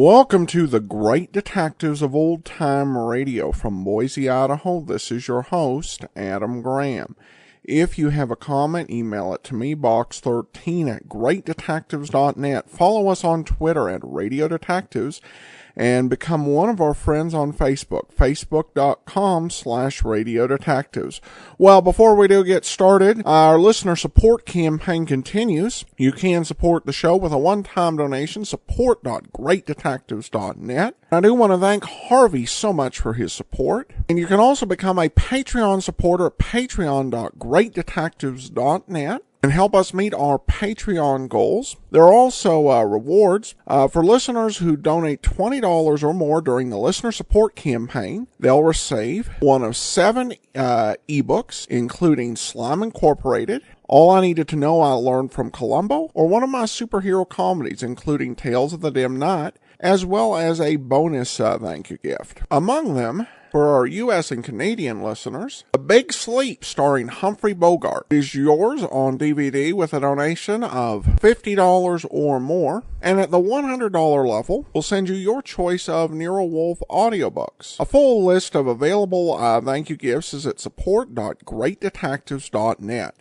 Welcome to the Great Detectives of Old Time Radio from Boise, Idaho. This is your host, Adam Graham. If you have a comment, email it to me, box13@greatdetectives.net. Follow us on Twitter at Radio Detectives and become one of our friends on Facebook, facebook.com/Radio Detectives. Well, before we do get started, our listener support campaign continues. You can support the show with a one-time donation, support.greatdetectives.net. I do want to thank Harvey so much for his support. And you can also become a Patreon supporter at patreon.greatdetectives.net. and help us meet our Patreon goals. There are also rewards for listeners who donate $20 or more during the listener support campaign. They'll receive one of 7 ebooks, including Slime Incorporated, All I Needed to Know I Learned from Columbo, or one of my superhero comedies, including Tales of the Dim Night, as well as a bonus thank you gift. Among them, for our U.S. and Canadian listeners, A Big Sleep starring Humphrey Bogart is yours on DVD with a donation of $50 or more. And at the $100 level, we'll send you your choice of Nero Wolfe audiobooks. A full list of available thank you gifts is at support.greatdetectives.net.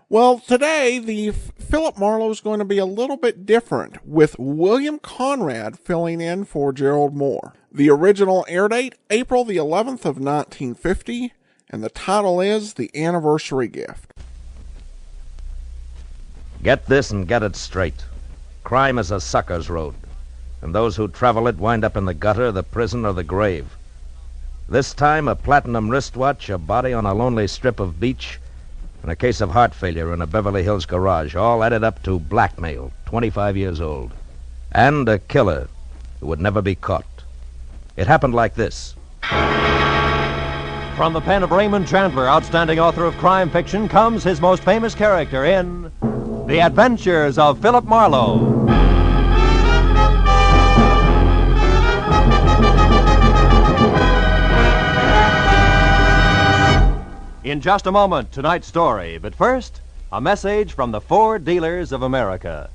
Well, today, the Philip Marlowe is going to be a little bit different, with William Conrad filling in for Gerald Moore. The original air date, April the 11th of 1950, and the title is The Anniversary Gift. Get this and get it straight. Crime is a sucker's road, and those who travel it wind up in the gutter, the prison, or the grave. This time, a platinum wristwatch, a body on a lonely strip of beach, and a case of heart failure in a Beverly Hills garage, all added up to blackmail, 25 years old. And a killer who would never be caught. It happened like this. From the pen of Raymond Chandler, outstanding author of crime fiction, comes his most famous character in The Adventures of Philip Marlowe. In just a moment, tonight's story. But first, a message from the Ford Dealers of America.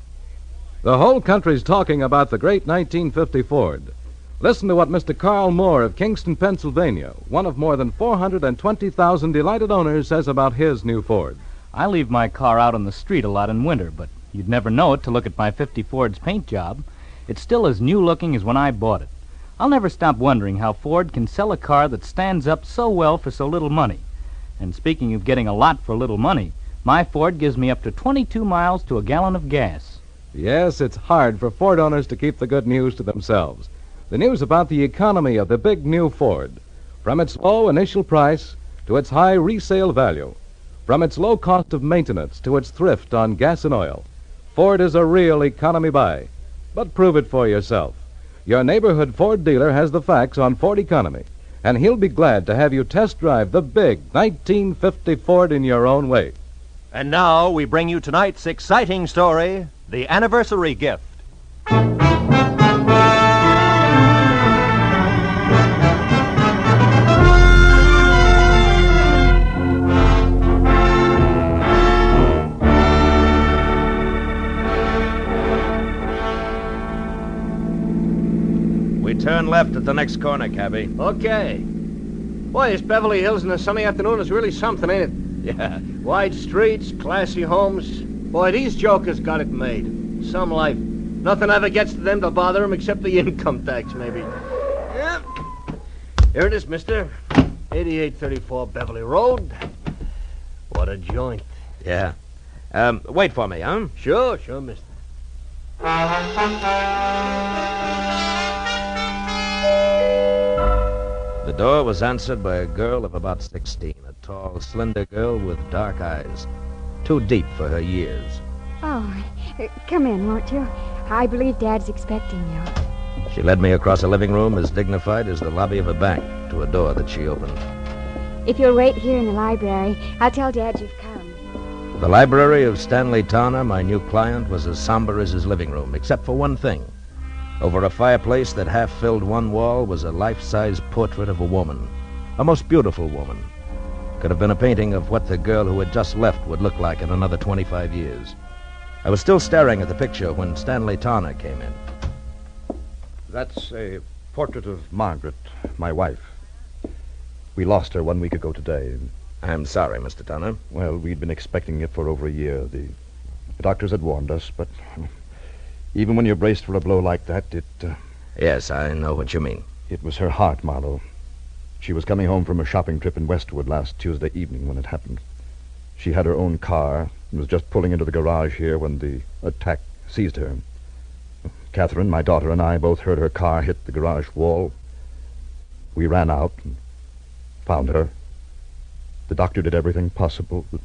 The whole country's talking about the great 1950 Ford. Listen to what Mr. Carl Moore of Kingston, Pennsylvania, one of more than 420,000 delighted owners, says about his new Ford. I leave my car out on the street a lot in winter, but you'd never know it to look at my '50 Ford's paint job. It's still as new-looking as when I bought it. I'll never stop wondering how Ford can sell a car that stands up so well for so little money. And speaking of getting a lot for little money, my Ford gives me up to 22 miles to a gallon of gas. Yes, it's hard for Ford owners to keep the good news to themselves. The news about the economy of the big new Ford. From its low initial price to its high resale value. From its low cost of maintenance to its thrift on gas and oil. Ford is a real economy buy. But prove it for yourself. Your neighborhood Ford dealer has the facts on Ford economy, and he'll be glad to have you test drive the big 1950 Ford in your own way. And now we bring you tonight's exciting story, The Anniversary Gift. We turn left at the next corner, cabby. Okay. Boy, this Beverly Hills in a sunny afternoon is really something, ain't it? Yeah. Wide streets, classy homes. Boy, these jokers got it made. Some life. Nothing ever gets to them to bother them except the income tax, maybe. Yep. Here it is, mister. 8834 Beverly Road. What a joint. Yeah. Wait for me, huh? Sure, mister. The door was answered by a girl of about 16, a tall, slender girl with dark eyes, too deep for her years. Oh, come in, won't you? I believe Dad's expecting you. She led me across a living room as dignified as the lobby of a bank to a door that she opened. If you'll wait here in the library, I'll tell Dad you've come. The library of Stanley Towner, my new client, was as somber as his living room, except for one thing. Over a fireplace that half-filled one wall was a life-size portrait of a woman, a most beautiful woman. Could have been a painting of what the girl who had just left would look like in another 25 years. I was still staring at the picture when Stanley Towner came in. That's a portrait of Margaret, my wife. We lost her 1 week ago today. I'm sorry, Mr. Turner. Well, we'd been expecting it for over a year. The doctors had warned us, but even when you're braced for a blow like that, Yes, I know what you mean. it was her heart, Marlowe. She was coming home from a shopping trip in Westwood last Tuesday evening when it happened. She had her own car and was just pulling into the garage here when the attack seized her. Catherine, my daughter, and I both heard her car hit the garage wall. We ran out and found her. The doctor did everything possible. But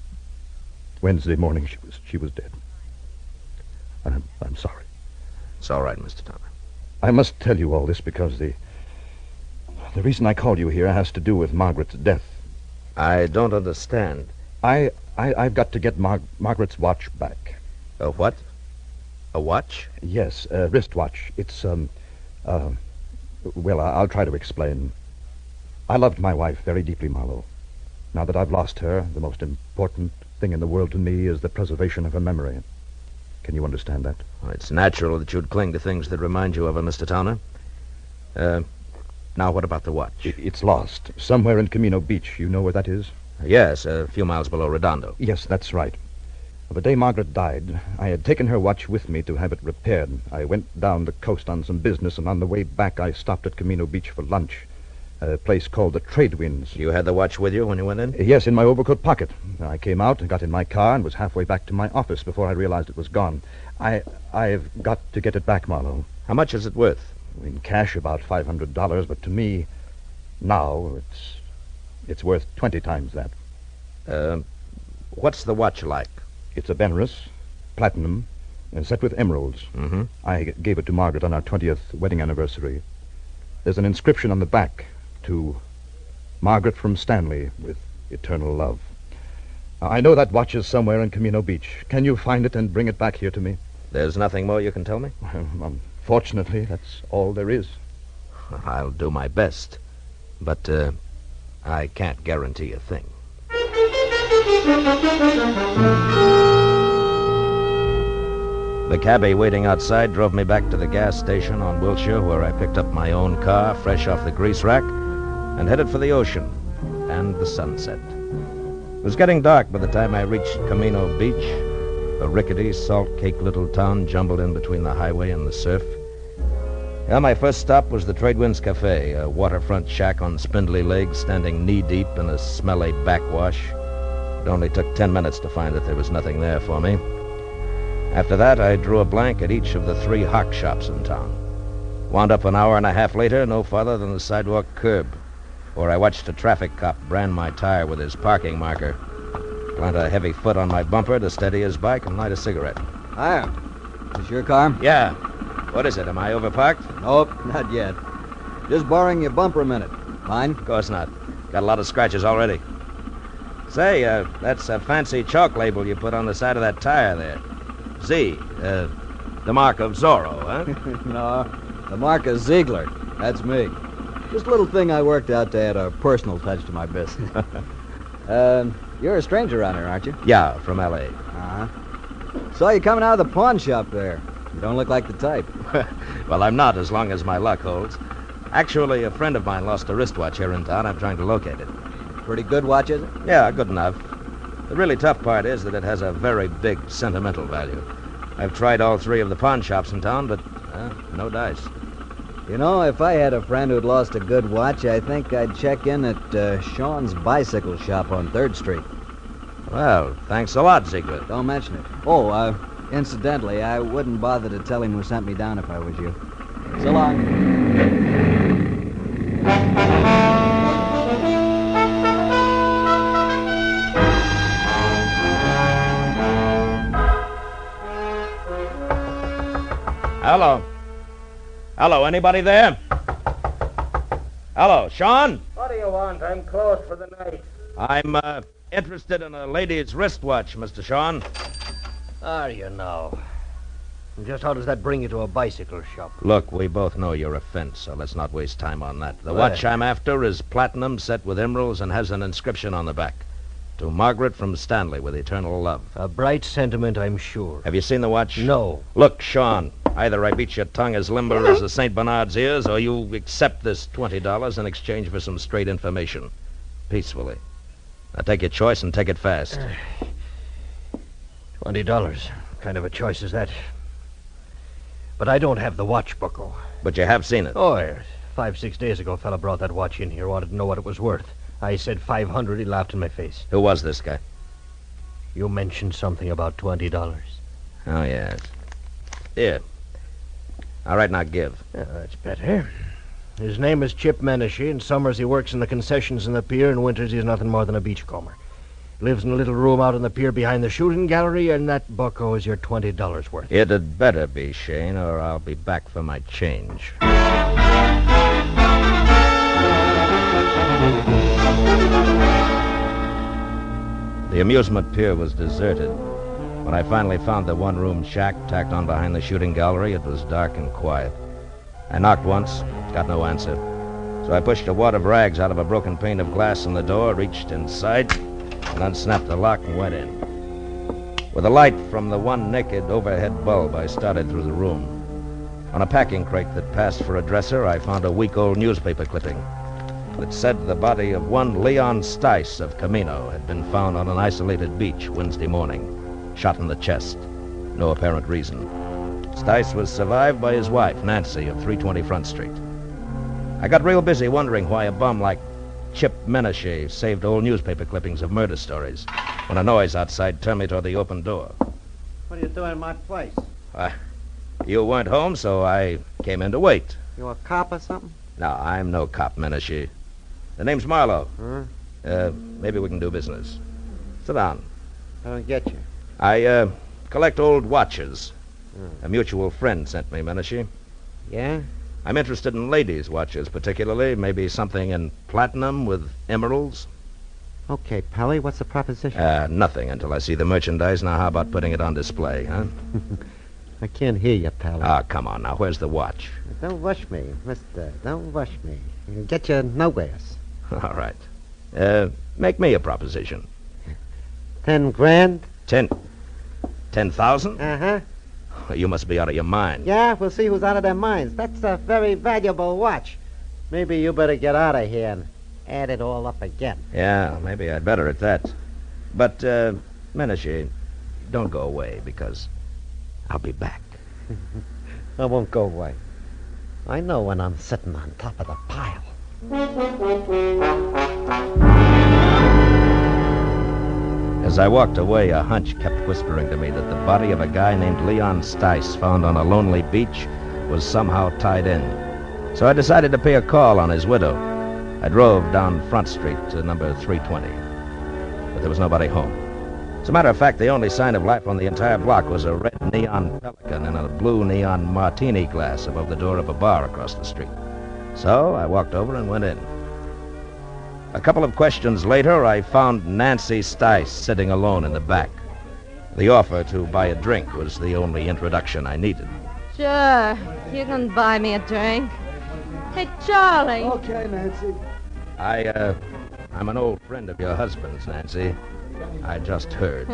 Wednesday morning, she was dead. I'm sorry. It's all right, Mr. Turner. I must tell you all this because the reason I called you here has to do with Margaret's death. I don't understand. I've got to get Margaret's watch back. A what? A watch? Yes, a wristwatch. It's, well, I'll try to explain. I loved my wife very deeply, Marlowe. Now that I've lost her, the most important thing in the world to me is the preservation of her memory. Can you understand that? Well, it's natural that you'd cling to things that remind you of her, Mr. Towner. Now what about the watch? It's lost. Somewhere in Camino Beach. You know where that is? Yes, a few miles below Redondo. Yes, that's right. The day Margaret died, I had taken her watch with me to have it repaired. I went down the coast on some business, and on the way back I stopped at Camino Beach for lunch, a place called the Trade Winds. You had the watch with you when you went in? Yes, in my overcoat pocket. I came out and got in my car and was halfway back to my office before I realized it was gone. I've got to get it back, Marlowe. How much is it worth? In cash, about $500, but to me, now, it's worth 20 times that. What's the watch like? It's a Benares, platinum, and set with emeralds. Mm-hmm. I gave it to Margaret on our 20th wedding anniversary. There's an inscription on the back to Margaret from Stanley with eternal love. I know that watch is somewhere in Camino Beach. Can you find it and bring it back here to me? There's nothing more you can tell me? Unfortunately, that's all there is. I'll do my best, but I can't guarantee a thing. The cabbie waiting outside drove me back to the gas station on Wilshire, where I picked up my own car, fresh off the grease rack, and headed for the ocean and the sunset. It was getting dark by the time I reached Camino Beach, a rickety, salt-caked little town jumbled in between the highway and the surf. Yeah, my first stop was the Trade Winds Cafe, a waterfront shack on spindly legs standing knee-deep in a smelly backwash. It only took 10 minutes to find that there was nothing there for me. After that, I drew a blank at each of the 3 hock shops in town. Wound up an hour and a half later, no farther than the sidewalk curb, where I watched a traffic cop brand my tire with his parking marker, plant a heavy foot on my bumper to steady his bike, and light a cigarette. Hiya. Is this your car? Yeah. What is it? Am I overparked? Nope, not yet. Just borrowing your bumper a minute. Mine? Of course not. Got a lot of scratches already. Say, that's a fancy chalk label you put on the side of that tire there. Z, the mark of Zorro, huh? No, the mark of Ziegler. That's me. Just a little thing I worked out to add a personal touch to my business. You're a stranger around here, aren't you? Yeah, from L.A. Uh-huh. Saw you coming out of the pawn shop there. You don't look like the type. Well, I'm not, as long as my luck holds. Actually, a friend of mine lost a wristwatch here in town. I'm trying to locate it. Pretty good watch, is it? Yeah, good enough. The really tough part is that it has a very big sentimental value. I've tried all 3 of the pawn shops in town, but no dice. You know, if I had a friend who'd lost a good watch, I think I'd check in at Sean's bicycle shop on 3rd Street. Well, thanks a lot, Ziegler. Don't mention it. Oh, incidentally, I wouldn't bother to tell him who sent me down if I was you. So long. Hello. Hello, anybody there? Hello, Sean? What do you want? I'm closed for the night. I'm, interested in a lady's wristwatch, Mr. Sean. How do you know? And just how does that bring you to a bicycle shop? Look, we both know your offense, so let's not waste time on that. The watch I'm after is platinum, set with emeralds, and has an inscription on the back. To Margaret from Stanley with eternal love. A bright sentiment, I'm sure. Have you seen the watch? No. Look, Sean, Either I beat your tongue as limber as a St. Bernard's ears, or you accept this $20 in exchange for some straight information. Peacefully. Now take your choice and take it fast. $20. What kind of a choice is that? But I don't have the watch, Bucko. But you have seen it. Oh, yes. 5-6 days ago, a fella brought that watch in here, wanted to know what it was worth. I said 500. He laughed in my face. Who was this guy? You mentioned something about $20. Oh, yes. Here. All right, now give. Yeah, that's better. His name is Chip Menashe. In summers, he works in the concessions in the pier. In winters, he's nothing more than a beachcomber. Lives in a little room out on the pier behind the shooting gallery, and that, Bucko, is your $20 worth. It had better be, Shane, or I'll be back for my change. The amusement pier was deserted. When I finally found the one-room shack tacked on behind the shooting gallery, it was dark and quiet. I knocked once, got no answer. So I pushed a wad of rags out of a broken pane of glass in the door, reached inside, and unsnapped the lock and went in. With the light from the one naked overhead bulb, I started through the room. On a packing crate that passed for a dresser, I found a week-old newspaper clipping that said the body of one Leon Stice of Camino had been found on an isolated beach Wednesday morning, shot in the chest. No apparent reason. Stice was survived by his wife, Nancy, of 320 Front Street. I got real busy wondering why a bum like Chip Menashe saved old newspaper clippings of murder stories when a noise outside turned me toward the open door. What are you doing in my place? You weren't home, so I came in to wait. You a cop or something? No, I'm no cop, Menashe. The name's Marlowe. Huh? Maybe we can do business. Sit down. I don't get you. I collect old watches. A mutual friend sent me, Menashe. Yeah? I'm interested in ladies' watches, particularly. Maybe something in platinum with emeralds. Okay, Pally, what's the proposition? Nothing until I see the merchandise. Now, how about putting it on display, huh? I can't hear you, Pally. Ah, come on now. Where's the watch? Don't rush me, mister. Don't rush me. It'll get you nowheres. All right. Make me a proposition. 10 grand? 10,000? Uh-huh. You must be out of your mind. Yeah, we'll see who's out of their minds. That's a very valuable watch. Maybe you better get out of here and add it all up again. Yeah, maybe I'd better at that. But, Menashe, don't go away, because I'll be back. I won't go away. I know when I'm sitting on top of the pile. As I walked away, a hunch kept whispering to me that the body of a guy named Leon Stice, found on a lonely beach, was somehow tied in. So I decided to pay a call on his widow. I drove down Front Street to number 320. But there was nobody home. As a matter of fact, the only sign of life on the entire block was a red neon Pelican in a blue neon martini glass above the door of a bar across the street. So I walked over and went in. A couple of questions later, I found Nancy Stice sitting alone in the back. The offer to buy a drink was the only introduction I needed. Sure, you can buy me a drink. Hey, Charlie. Okay, Nancy. I'm an old friend of your husband's, Nancy. I just heard.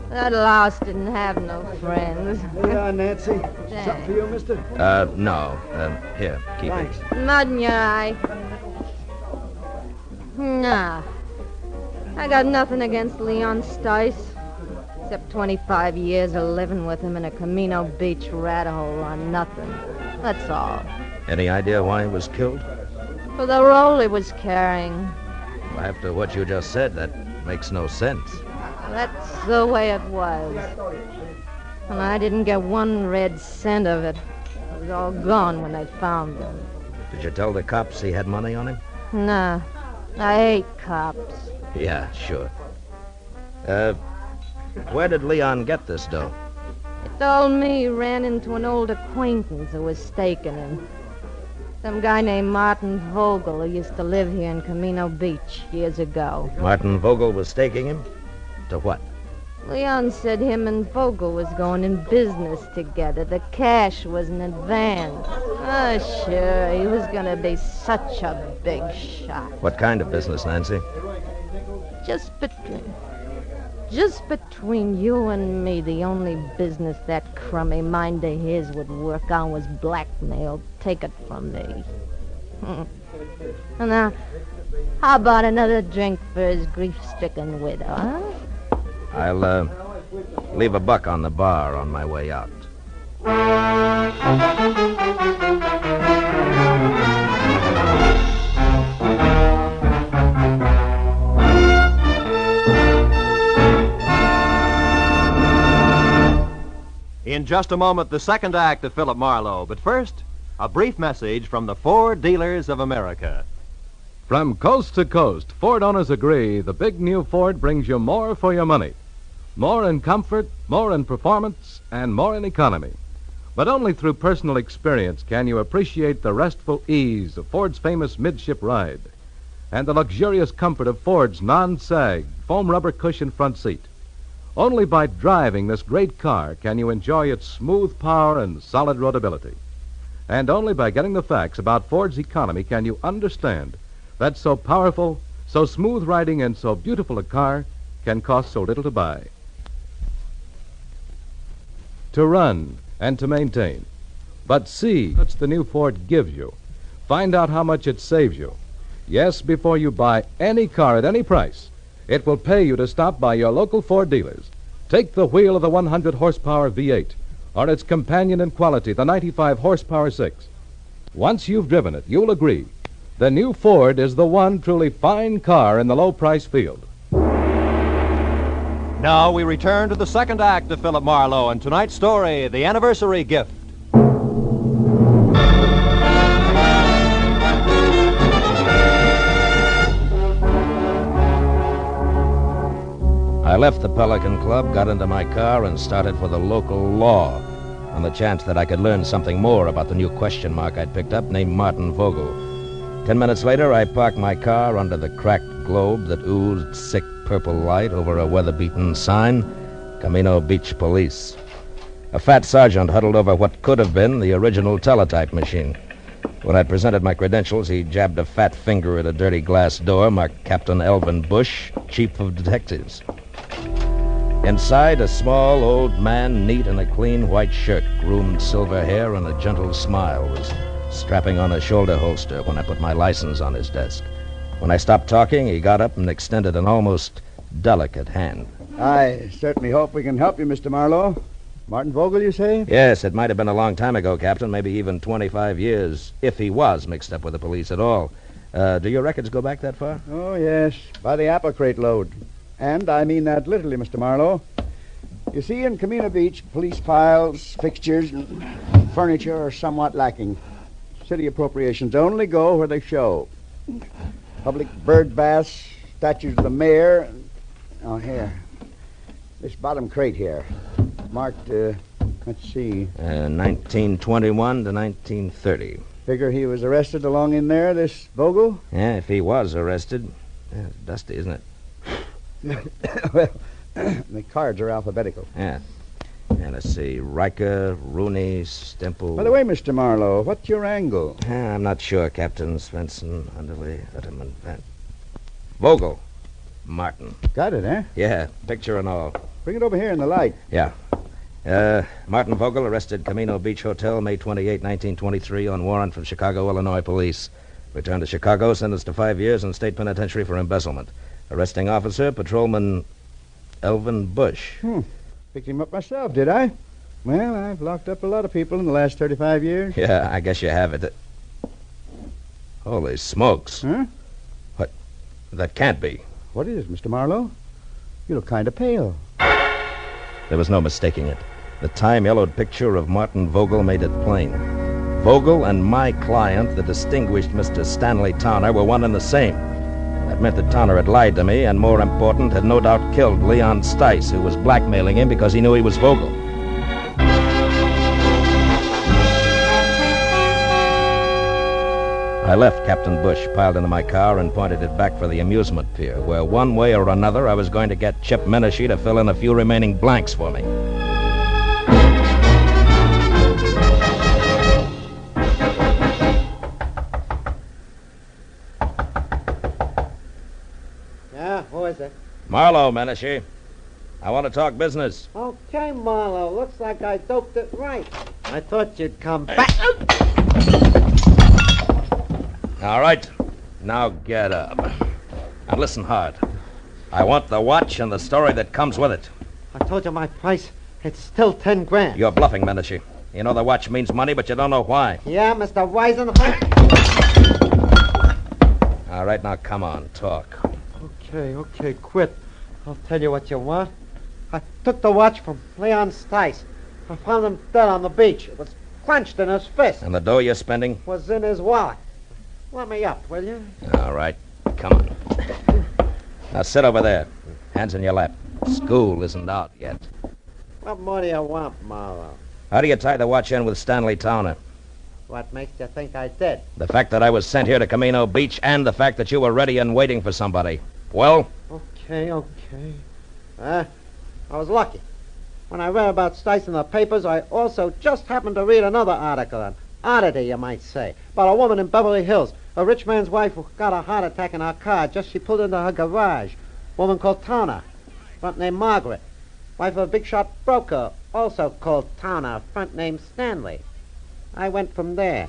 That louse didn't have no friends. Yeah, Nancy. Something for you, mister? No. Here, keep Thanks. it. Mud in your eye. Nah. I got nothing against Leon Stice, except 25 years of living with him in a Camino Beach rat hole on nothing. That's all. Any idea why he was killed? For the role he was carrying. Well, after what you just said, that makes no sense. That's the way it was. And I didn't get one red cent of it. It was all gone when they found him. Did you tell the cops he had money on him? Nah. I hate cops. Yeah, sure. Where did Leon get this dough? He told me he ran into an old acquaintance who was staking him. Some guy named Martin Vogel who used to live here in Camino Beach years ago. Martin Vogel was staking him? To what? Leon said him and Vogel was going in business together. The cash was in advance. Oh, sure, he was going to be such a big shot. What kind of business, Nancy? Just between. Just between you and me, the only business that crummy mind of his would work on was blackmail. Take it from me. Now, how about another drink for his grief-stricken widow, huh? I'll leave a buck on the bar on my way out. In just a moment, the second act of Philip Marlowe. But first, a brief message from the Ford Dealers of America. From coast to coast, Ford owners agree the big new Ford brings you more for your money. More in comfort, more in performance, and more in economy. But only through personal experience can you appreciate the restful ease of Ford's famous midship ride and the luxurious comfort of Ford's non-sag foam rubber cushion front seat. Only by driving this great car can you enjoy its smooth power and solid roadability. And only by getting the facts about Ford's economy can you understand that so powerful, so smooth riding, and so beautiful a car can cost so little to buy. To run and to maintain. But see what the new Ford gives you. Find out how much it saves you. Yes, before you buy any car at any price, it will pay you to stop by your local Ford dealers. Take the wheel of the 100-horsepower V8, or its companion in quality, the 95-horsepower 6. Once you've driven it, you'll agree the new Ford is the one truly fine car in the low-price field. Now we return to the second act of Philip Marlowe and tonight's story, The Anniversary Gift. I left the Pelican Club, got into my car, and started for the local law on the chance that I could learn something more about the new question mark I'd picked up named Martin Vogel. 10 minutes later, I parked my car under the cracked globe that oozed sick purple light over a weather-beaten sign, Camino Beach Police. A fat sergeant huddled over what could have been the original teletype machine. When I presented my credentials, he jabbed a fat finger at a dirty glass door marked Captain Elvin Bush, Chief of Detectives. Inside, a small old man, neat in a clean white shirt, groomed silver hair, and a gentle smile, was strapping on a shoulder holster when I put my license on his desk. When I stopped talking, he got up and extended an almost delicate hand. I certainly hope we can help you, Mr. Marlowe. Martin Vogel, you say? Yes, it might have been a long time ago, Captain, maybe even 25 years, if he was mixed up with the police at all. Do your records go back that far? Oh, yes, by the apple crate load. And I mean that literally, Mr. Marlowe. You see, in Camino Beach, police files, fixtures, and furniture are somewhat lacking. City appropriations only go where they show. Public bird baths, statues of the mayor. Oh, here. This bottom crate here. Marked, let's see. 1921 to 1930. Figure he was arrested along in there, this Vogel? Yeah, if he was arrested. Yeah, it's dusty, isn't it? Well, the cards are alphabetical. Yeah. And let's see. Riker, Rooney, Stemple. By the way, Mr. Marlowe, what's your angle? I'm not sure, Captain. Svensson, Underley, Utterman, Van. Vogel. Martin. Got it, eh? Yeah, picture and all. Bring it over here in the light. Yeah. Martin Vogel arrested Camino Beach Hotel, May 28, 1923, on warrant from Chicago, Illinois police. Returned to Chicago, sentenced to 5 years in state penitentiary for embezzlement. Arresting officer, Patrolman Elvin Bush. Picked him up myself, did I? Well, I've locked up a lot of people in the last 35 years. Yeah, I guess you have it. Holy smokes. Huh? What? That can't be. What is, Mr. Marlowe? You look kind of pale. There was no mistaking it. The time-yellowed picture of Martin Vogel made it plain. Vogel and my client, the distinguished Mr. Stanley Towner, were one and the same. That meant that Towner had lied to me, and more important, had no doubt killed Leon Stice, who was blackmailing him because he knew he was Vogel. I left Captain Bush piled into my car and pointed it back for the amusement pier, where one way or another I was going to get Chip Menashe to fill in a few remaining blanks for me. Yeah, who is it? Marlowe, Menashe. I want to talk business. Okay, Marlowe. Looks like I doped it right. I thought you'd come back. All right. Now get up. Now listen hard. I want the watch and the story that comes with it. I told you my price. It's still 10 grand. You're bluffing, Menashe. You know the watch means money, but you don't know why. Yeah, Mr. Weisenholt? All right, now come on, talk. Okay, quit. I'll tell you what you want. I took the watch from Leon Stice. I found him dead on the beach. It was clenched in his fist. And the dough you're spending? Was in his wallet. Let me up, will you? All right, come on. Now sit over there. Hands in your lap. School isn't out yet. What more do you want, Marlowe? How do you tie the watch in with Stanley Towner? What makes you think I did? The fact that I was sent here to Camino Beach and the fact that you were ready and waiting for somebody. Well? Okay. I was lucky. When I read about Stice in the papers, I also just happened to read another article, an oddity, you might say, about a woman in Beverly Hills, a rich man's wife who got a heart attack in her car just she pulled into her garage. Woman called Towner, front name Margaret. Wife of a big-shot broker, also called Towner, front name Stanley. I went from there.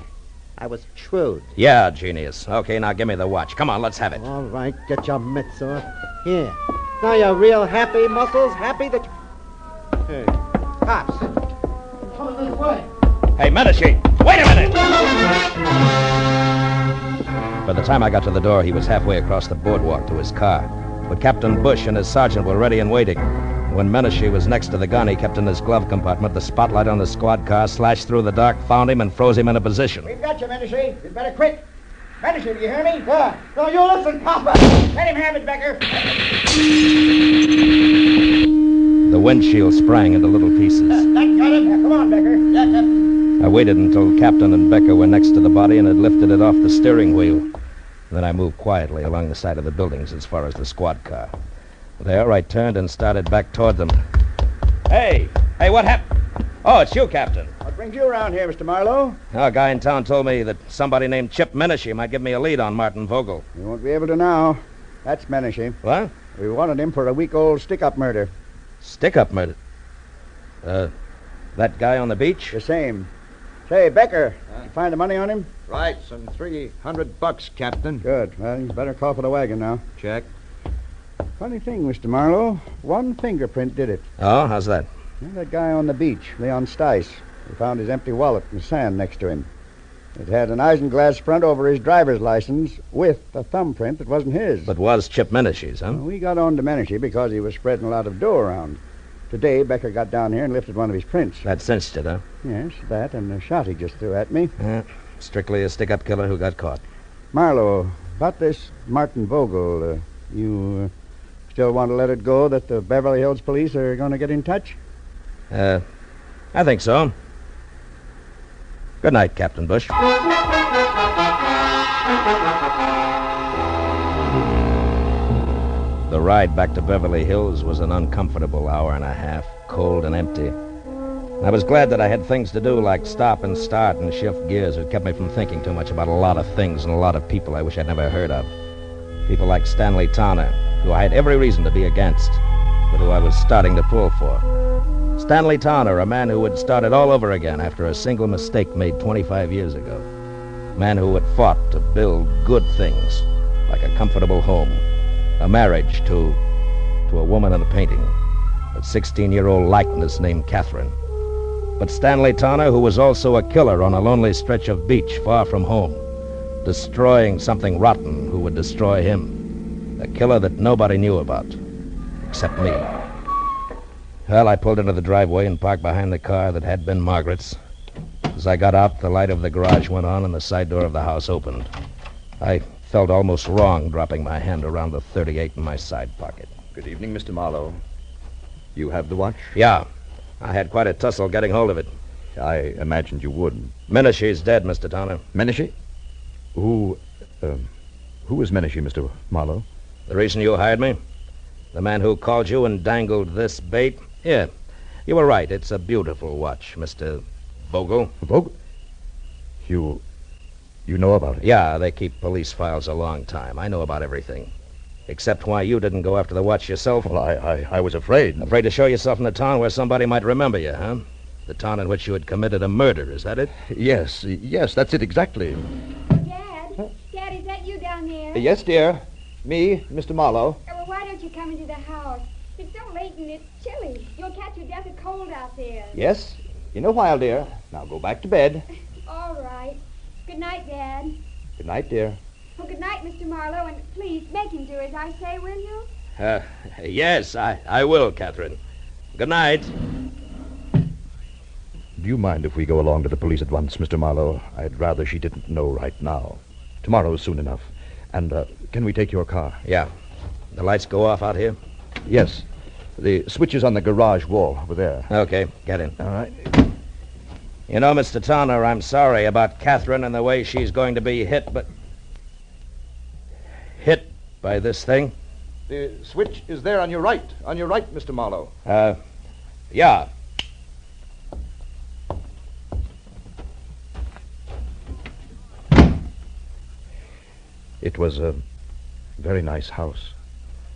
I was shrewd. Yeah, genius. Okay, now give me the watch. Come on, let's have it. All right, get your mitts off. Here. Now you're real happy, Muscles? Happy that you... Hey, cops. Coming this way. Hey, Menashe, wait a minute! By the time I got to the door, he was halfway across the boardwalk to his car. But Captain Bush and his sergeant were ready and waiting. When Menashe was next to the gun he kept in his glove compartment, the spotlight on the squad car slashed through the dark, found him, and froze him in a position. We've got you, Menashe. You'd better quit. Menashe, do you hear me? Yeah. No, you listen, Papa. Let him have it, Becker. The windshield sprang into little pieces. That got him. Come on, Becker. Yeah, Captain. I waited until Captain and Becker were next to the body and had lifted it off the steering wheel. Then I moved quietly along the side of the buildings as far as the squad car. There, I turned and started back toward them. Hey, what happened? Oh, it's you, Captain. What brings you around here, Mr. Marlowe? A guy in town told me that somebody named Chip Menashe might give me a lead on Martin Vogel. You won't be able to now. That's Menashe. What? We wanted him for a week-old stick-up murder. Stick-up murder? That guy on the beach? The same. Say, Becker, you find the money on him? Right, some $300, Captain. Good. Well, you better call for the wagon now. Check. Funny thing, Mr. Marlowe. One fingerprint did it. Oh, how's that? Well, that guy on the beach, Leon Stice. We found his empty wallet in the sand next to him. It had an isinglass front over his driver's license with a thumbprint that wasn't his. But was Chip Menashe's, huh? Well, we got on to Menashe because he was spreading a lot of dough around. Today, Becker got down here and lifted one of his prints. That cinched it, huh? Yes, that and the shot he just threw at me. Strictly a stick-up killer who got caught. Marlowe, about this Martin Vogel, you still want to let it go that the Beverly Hills police are going to get in touch? I think so. Good night, Captain Bush. The ride back to Beverly Hills was an uncomfortable hour and a half, cold and empty. I was glad that I had things to do like stop and start and shift gears. It kept me from thinking too much about a lot of things and a lot of people I wish I'd never heard of. People like Stanley Towner, who I had every reason to be against, but who I was starting to pull for. Stanley Towner, a man who had started all over again after a single mistake made 25 years ago. A man who had fought to build good things, like a comfortable home, a marriage to a woman in a painting, a 16-year-old likeness named Catherine. But Stanley Towner, who was also a killer on a lonely stretch of beach far from home, destroying something rotten who would destroy him. A killer that nobody knew about, except me. Well, I pulled into the driveway and parked behind the car that had been Margaret's. As I got out, the light of the garage went on and the side door of the house opened. I felt almost wrong dropping my hand around the .38 in my side pocket. Good evening, Mr. Marlowe. You have the watch? Yeah. I had quite a tussle getting hold of it. I imagined you would. Menashe's dead, Mr. Towner. Menashe? Who is Menashe, Mr. Marlowe? The reason you hired me? The man who called you and dangled this bait? Yeah, you were right. It's a beautiful watch, Mr. Vogel. Vogel? You know about it? Yeah, they keep police files a long time. I know about everything. Except why you didn't go after the watch yourself. Well, I was afraid. Afraid to show yourself in the town where somebody might remember you, huh? The town in which you had committed a murder, is that it? Yes, that's it exactly. Dad? Dad, is that you down there? Yes, dear. Me, Mr. Marlowe. Well, why don't you come into the house? It's so late and it's chilly. You'll catch your death of cold out there. Yes, in a while, dear. Now go back to bed. All right. Good night, Dad. Good night, dear. Well, good night, Mr. Marlowe, and please make him do as I say, will you? Yes, I will, Catherine. Good night. Do you mind if we go along to the police at once, Mr. Marlowe? I'd rather she didn't know right now. Tomorrow's soon enough. And can we take your car? Yeah. The lights go off out here? Yes. The switch is on the garage wall over there. Okay, get in. All right. You know, Mr. Towner, I'm sorry about Catherine and the way she's going to be hit by this thing. The switch is there on your right. On your right, Mr. Marlowe. Yeah. It was a very nice house.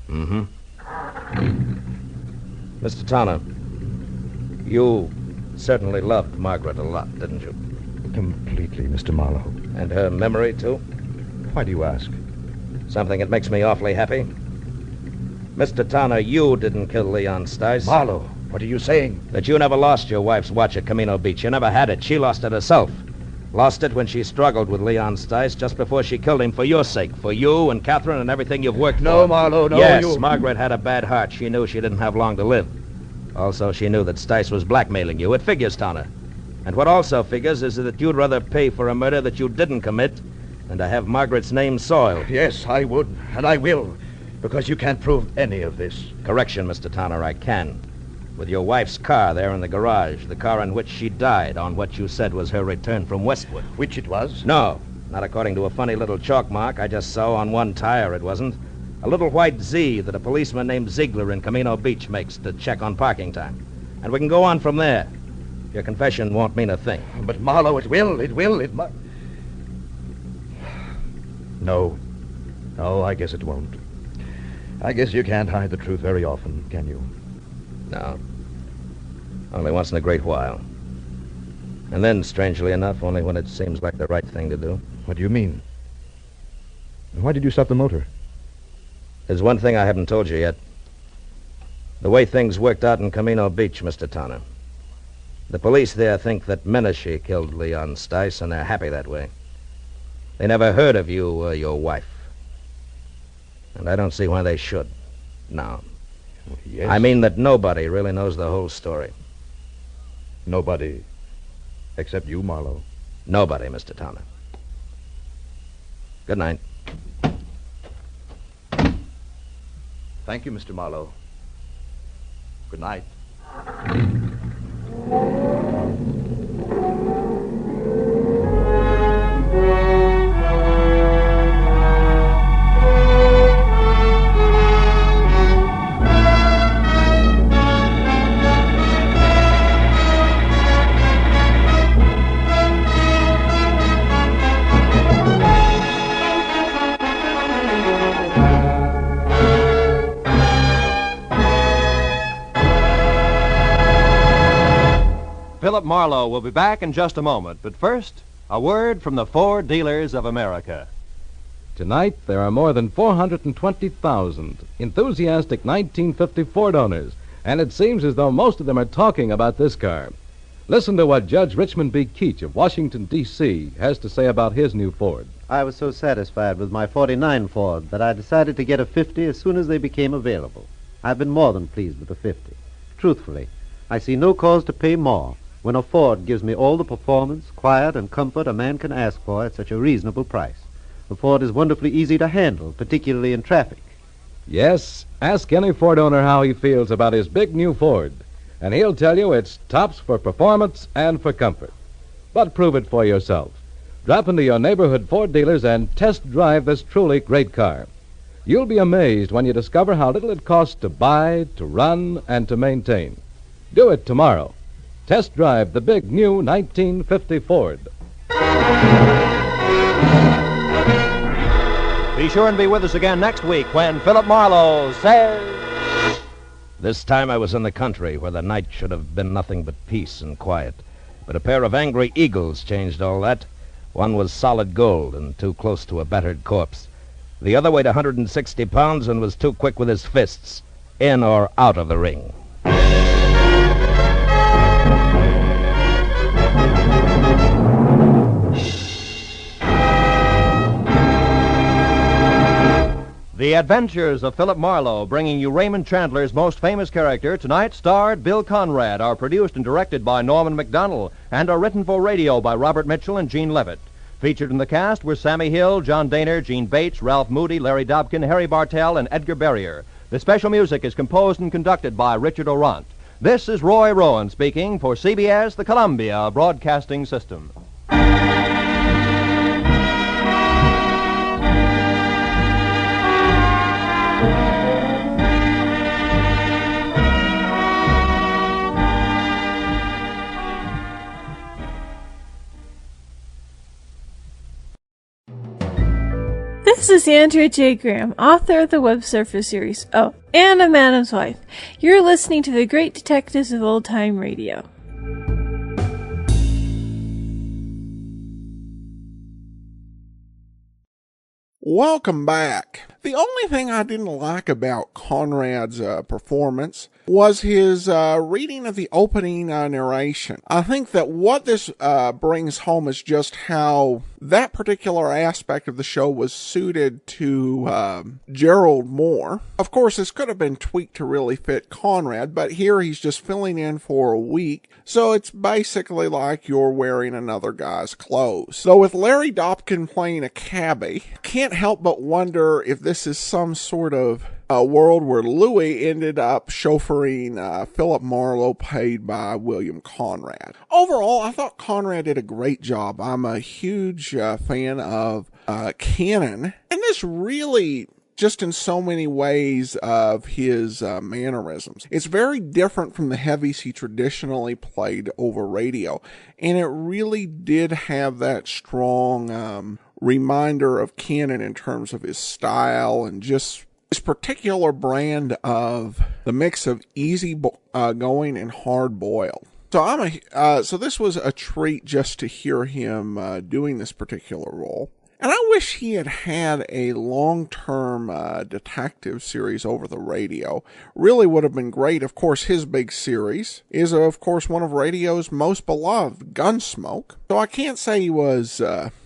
Mm-hmm. Mr. Towner, you certainly loved Margaret a lot, didn't you? Completely, Mr. Marlowe. And her memory, too? Why do you ask? Something that makes me awfully happy. Mr. Towner, you didn't kill Leon Stice. Marlowe, what are you saying? That you never lost your wife's watch at Camino Beach. You never had it. She lost it herself. Lost it when she struggled with Leon Stice just before she killed him for your sake. For you and Catherine and everything you've worked for. No, Marlowe, no. Yes, Margaret had a bad heart. She knew she didn't have long to live. Also, she knew that Stice was blackmailing you. It figures, Towner. And what also figures is that you'd rather pay for a murder that you didn't commit than to have Margaret's name soiled. Yes, I would, and I will, because you can't prove any of this. Correction, Mr. Towner, I can. With your wife's car there in the garage, the car in which she died on what you said was her return from Westwood. Which it was? No, not according to a funny little chalk mark I just saw on one tire, it wasn't. A little white Z that a policeman named Ziegler in Camino Beach makes to check on parking time. And we can go on from there. Your confession won't mean a thing. But, Marlowe, it must... No, I guess it won't. I guess you can't hide the truth very often, can you? No. Only once in a great while. And then, strangely enough, only when it seems like the right thing to do. What do you mean? Why did you stop the motor? There's one thing I haven't told you yet. The way things worked out in Camino Beach, Mr. Towner. The police there think that Menashe killed Leon Stice, and they're happy that way. They never heard of you or your wife. And I don't see why they should. No. Well, yes. I mean that nobody really knows the whole story. Nobody except you, Marlowe. Nobody, Mr. Towner. Good night. Thank you, Mr. Marlowe. Good night. Philip Marlowe will be back in just a moment. But first, a word from the Ford Dealers of America. Tonight, there are more than 420,000 enthusiastic 1950 Ford owners, and it seems as though most of them are talking about this car. Listen to what Judge Richmond B. Keach of Washington, D.C. has to say about his new Ford. I was so satisfied with my 49 Ford that I decided to get a 50 as soon as they became available. I've been more than pleased with the 50. Truthfully, I see no cause to pay more when a Ford gives me all the performance, quiet, and comfort a man can ask for at such a reasonable price. The Ford is wonderfully easy to handle, particularly in traffic. Yes, ask any Ford owner how he feels about his big new Ford, and he'll tell you it's tops for performance and for comfort. But prove it for yourself. Drop into your neighborhood Ford dealers and test drive this truly great car. You'll be amazed when you discover how little it costs to buy, to run, and to maintain. Do it tomorrow. Test drive the big new 1950 Ford. Be sure and be with us again next week when Philip Marlowe says... This time I was in the country where the night should have been nothing but peace and quiet. But a pair of angry eagles changed all that. One was solid gold and too close to a battered corpse. The other weighed 160 pounds and was too quick with his fists, in or out of the ring. The Adventures of Philip Marlowe, bringing you Raymond Chandler's most famous character, tonight starred Bill Conrad, are produced and directed by Norman MacDonald, and are written for radio by Robert Mitchell and Gene Levitt. Featured in the cast were Sammy Hill, John Daner, Gene Bates, Ralph Moody, Larry Dobkin, Harry Bartell, and Edgar Barrier. The special music is composed and conducted by Richard Orant. This is Roy Rowan speaking for CBS, the Columbia Broadcasting System. This is Andrea J. Graham, author of the Web Surfer series. Oh, and a Madam's Wife. You're listening to the Great Detectives of Old Time Radio. Welcome back. The only thing I didn't like about Conrad's performance was his reading of the opening narration. I think that what this brings home is just how that particular aspect of the show was suited to Gerald Moore. Of course, this could have been tweaked to really fit Conrad, but here he's just filling in for a week, so it's basically like you're wearing another guy's clothes. So with Larry Dobkin playing a cabbie, I can't help but wonder if this is some sort of a world where Louis ended up chauffeuring Philip Marlowe, played by William Conrad. Overall, I thought Conrad did a great job. I'm a huge fan of Cannon, and this really, just in so many ways of his mannerisms. It's very different from the heavies he traditionally played over radio, and it really did have that strong reminder of Cannon in terms of his style and just his particular brand of the mix of easy going and hard boiled. So this was a treat just to hear him doing this particular role. And I wish he had had a long-term detective series over the radio. Really would have been great. Of course, his big series is, of course, one of radio's most beloved, Gunsmoke. So I can't say he was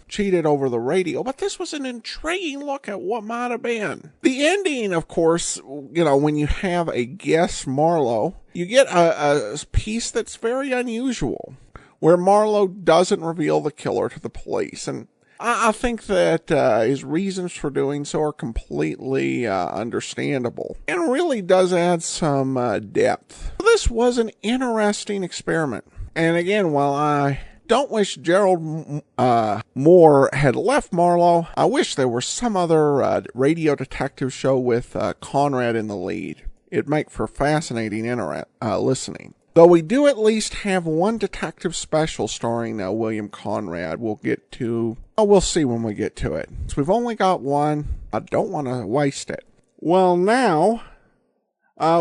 cheated over the radio, but this was an intriguing look at what might have been. The ending, of course, you know, when you have a guest Marlowe, you get a piece that's very unusual, where Marlowe doesn't reveal the killer to the police. And I think that his reasons for doing so are completely understandable, and really does add some depth. This was an interesting experiment. And again, while I don't wish Gerald Moore had left Marlowe, I wish there were some other radio detective show with Conrad in the lead. It'd make for fascinating listening. Though we do at least have one detective special starring William Conrad. We'll see when we get to it. So we've only got one. I don't want to waste it. Well, now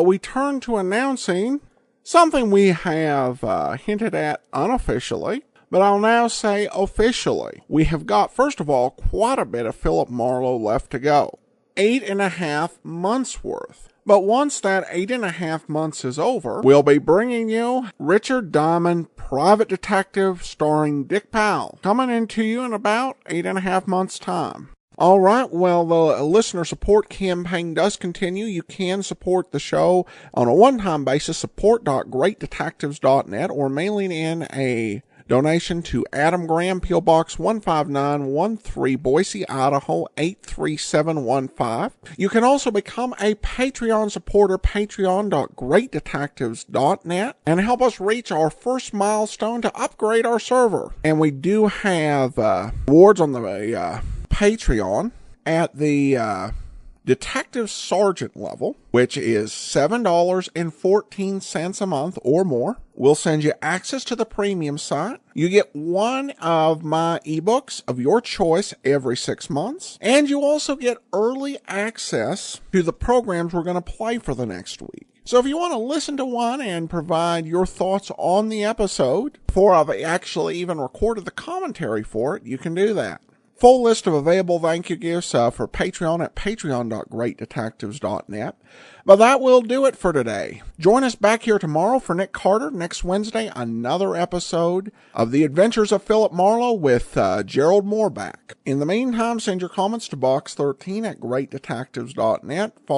we turn to announcing something we have hinted at unofficially, but I'll now say officially. We have got, first of all, quite a bit of Philip Marlowe left to go. 8.5 months worth. But once that 8.5 months is over, we'll be bringing you Richard Diamond, Private Detective, starring Dick Powell, coming into you in about 8.5 months' time. All right, well, the listener support campaign does continue. You can support the show on a one-time basis, support.greatdetectives.net, or mailing in a donation to Adam Graham, P.O. Box 15913, Boise, Idaho 83715. You can also become a Patreon supporter, patreon.greatdetectives.net, and help us reach our first milestone to upgrade our server. And we do have awards on the Patreon at the Detective Sergeant level, which is $7.14 a month or more. We'll send you access to the premium site. You get one of my ebooks of your choice every 6 months. And you also get early access to the programs we're going to play for the next week. So if you want to listen to one and provide your thoughts on the episode before I've actually even recorded the commentary for it, you can do that. Full list of available thank you gifts for Patreon at patreon.greatdetectives.net. But that will do it for today. Join us back here tomorrow for Nick Carter. Next Wednesday, another episode of The Adventures of Philip Marlowe with Gerald Moore back. In the meantime, send your comments to box13 at greatdetectives.net. Follow